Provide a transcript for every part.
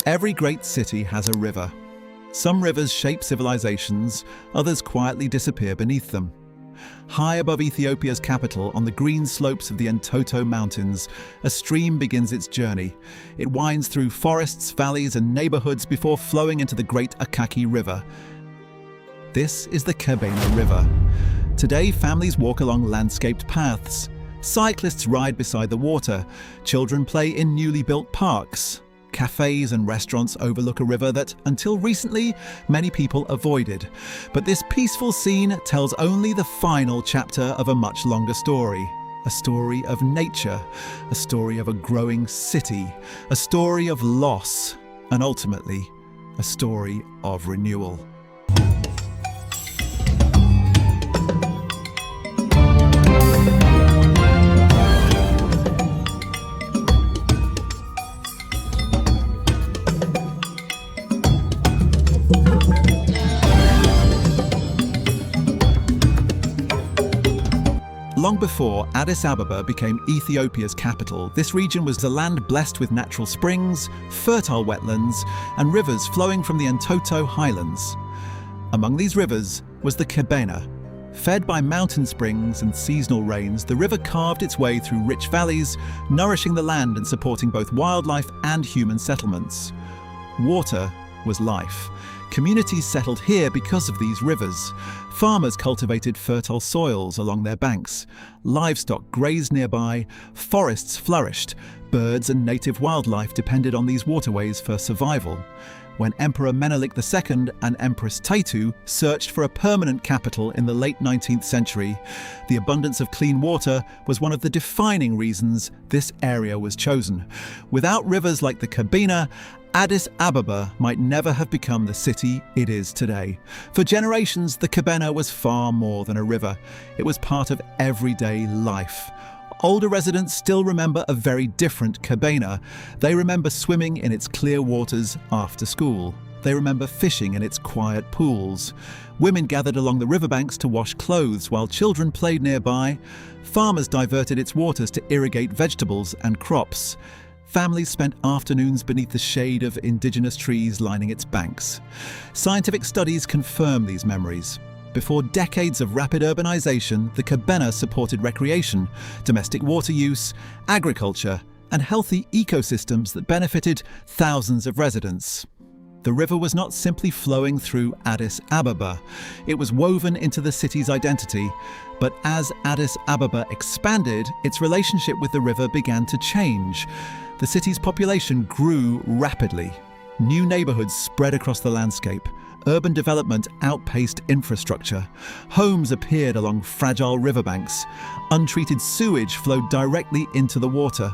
Every great city has a river. Some rivers shape civilizations, others quietly disappear beneath them. High above Ethiopia's capital, on the green slopes of the Entoto Mountains, a stream begins its journey. It winds through forests, valleys, and neighborhoods before flowing into the Great Akaki River. This is the Kebena River. Today, families walk along landscaped paths. Cyclists ride beside the water. Children play in newly built parks. Cafes and restaurants overlook a river that, until recently, many people avoided. But this peaceful scene tells only the final chapter of a much longer story. A story of nature, a story of a growing city, a story of loss, and ultimately, a story of renewal. Long before Addis Ababa became Ethiopia's capital, this region was a land blessed with natural springs, fertile wetlands, and rivers flowing from the Entoto highlands. Among these rivers was the Kebena. Fed by mountain springs and seasonal rains, the river carved its way through rich valleys, nourishing the land and supporting both wildlife and human settlements. Water was life. Communities settled here because of these rivers. Farmers cultivated fertile soils along their banks. Livestock grazed nearby. Forests flourished. Birds and native wildlife depended on these waterways for survival. When Emperor Menelik II and Empress Taitu searched for a permanent capital in the late 19th century, the abundance of clean water was one of the defining reasons this area was chosen. Without rivers like the Kebena, Addis Ababa might never have become the city it is today. For generations, the Kebena was far more than a river. It was part of everyday life. Older residents still remember a very different Kebena. They remember swimming in its clear waters after school. They remember fishing in its quiet pools. Women gathered along the riverbanks to wash clothes while children played nearby. Farmers diverted its waters to irrigate vegetables and crops. Families spent afternoons beneath the shade of indigenous trees lining its banks. Scientific studies confirm these memories. Before decades of rapid urbanization, the Kebena supported recreation, domestic water use, agriculture, and healthy ecosystems that benefited thousands of residents. The river was not simply flowing through Addis Ababa. It was woven into the city's identity. But as Addis Ababa expanded, its relationship with the river began to change. The city's population grew rapidly. New neighborhoods spread across the landscape. Urban development outpaced infrastructure. Homes appeared along fragile riverbanks. Untreated sewage flowed directly into the water.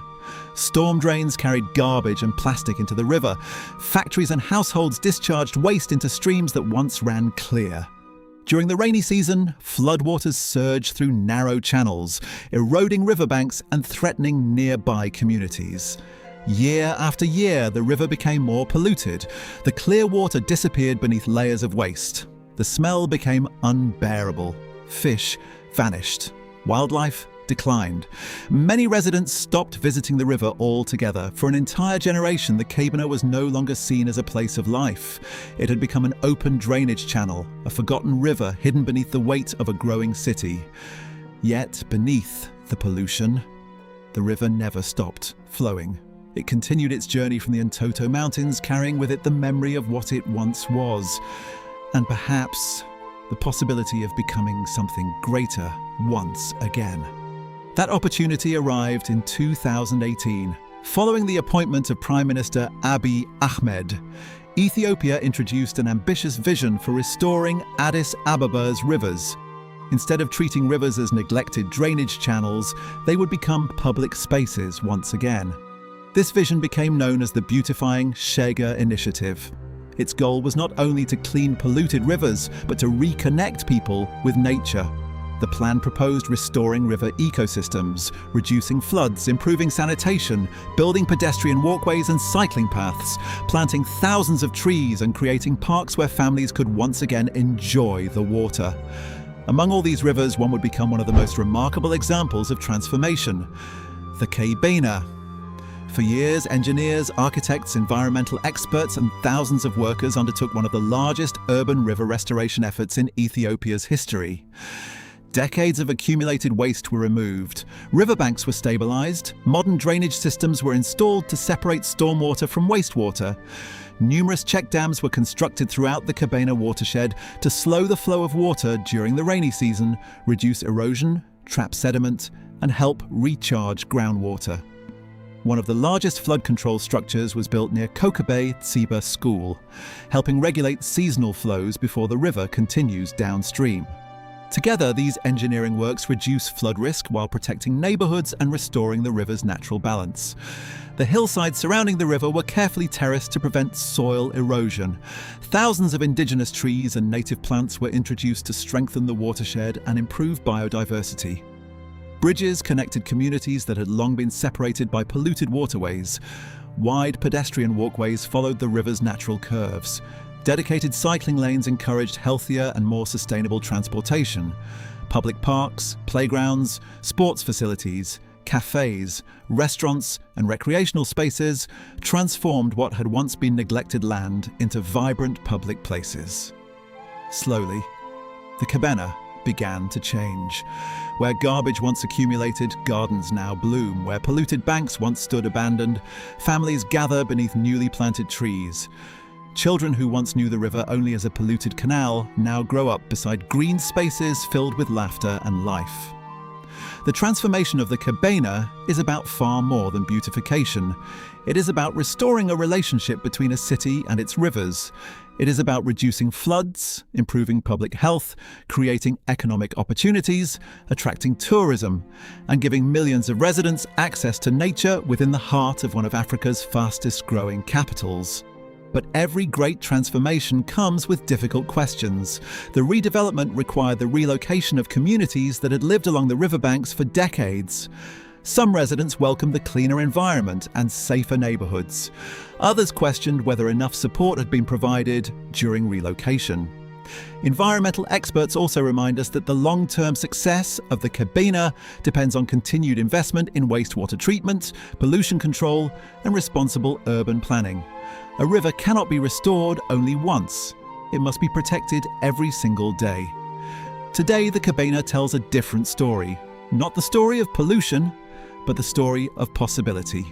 Storm drains carried garbage and plastic into the river. Factories and households discharged waste into streams that once ran clear. During the rainy season, floodwaters surged through narrow channels, eroding riverbanks and threatening nearby communities. Year after year, the river became more polluted. The clear water disappeared beneath layers of waste. The smell became unbearable. Fish vanished. Wildlife declined. Many residents stopped visiting the river altogether. For an entire generation, the Kebena was no longer seen as a place of life. It had become an open drainage channel, a forgotten river hidden beneath the weight of a growing city. Yet, beneath the pollution, the river never stopped flowing. It continued its journey from the Entoto Mountains, carrying with it the memory of what it once was, and perhaps the possibility of becoming something greater once again. That opportunity arrived in 2018. Following the appointment of Prime Minister Abiy Ahmed, Ethiopia introduced an ambitious vision for restoring Addis Ababa's rivers. Instead of treating rivers as neglected drainage channels, they would become public spaces once again. This vision became known as the Beautifying Shega Initiative. Its goal was not only to clean polluted rivers, but to reconnect people with nature. The plan proposed restoring river ecosystems, reducing floods, improving sanitation, building pedestrian walkways and cycling paths, planting thousands of trees and creating parks where families could once again enjoy the water. Among all these rivers, one would become one of the most remarkable examples of transformation: the Kebena. For years, engineers, architects, environmental experts, and thousands of workers undertook one of the largest urban river restoration efforts in Ethiopia's history. Decades of accumulated waste were removed, riverbanks were stabilized, modern drainage systems were installed to separate stormwater from wastewater. Numerous check dams were constructed throughout the Kebena watershed to slow the flow of water during the rainy season, reduce erosion, trap sediment, and help recharge groundwater. One of the largest flood control structures was built near Kebena School, helping regulate seasonal flows before the river continues downstream. Together, these engineering works reduce flood risk while protecting neighborhoods and restoring the river's natural balance. The hillsides surrounding the river were carefully terraced to prevent soil erosion. Thousands of indigenous trees and native plants were introduced to strengthen the watershed and improve biodiversity. Bridges connected communities that had long been separated by polluted waterways. Wide pedestrian walkways followed the river's natural curves. Dedicated cycling lanes encouraged healthier and more sustainable transportation. Public parks, playgrounds, sports facilities, cafes, restaurants, and recreational spaces transformed what had once been neglected land into vibrant public places. Slowly, the Kebena began to change. Where garbage once accumulated, gardens now bloom. Where polluted banks once stood abandoned, families gather beneath newly planted trees. Children who once knew the river only as a polluted canal now grow up beside green spaces filled with laughter and life. The transformation of the Kebena is about far more than beautification. It is about restoring a relationship between a city and its rivers. It is about reducing floods, improving public health, creating economic opportunities, attracting tourism, and giving millions of residents access to nature within the heart of one of Africa's fastest-growing capitals. But every great transformation comes with difficult questions. The redevelopment required the relocation of communities that had lived along the riverbanks for decades. Some residents welcomed the cleaner environment and safer neighborhoods. Others questioned whether enough support had been provided during relocation. Environmental experts also remind us that the long-term success of the Kebena depends on continued investment in wastewater treatment, pollution control, and responsible urban planning. A river cannot be restored only once. It must be protected every single day. Today, the Kebena tells a different story. Not the story of pollution, but the story of possibility.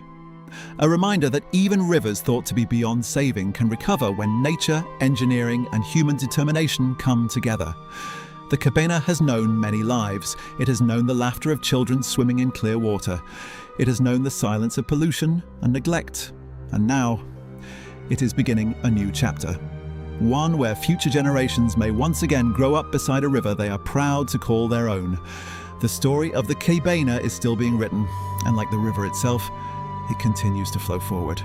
A reminder that even rivers thought to be beyond saving can recover when nature, engineering, and human determination come together. The Kebena has known many lives. It has known the laughter of children swimming in clear water. It has known the silence of pollution and neglect. And now, it is beginning a new chapter. One where future generations may once again grow up beside a river they are proud to call their own. The story of the Kebena is still being written, and like the river itself, it continues to flow forward.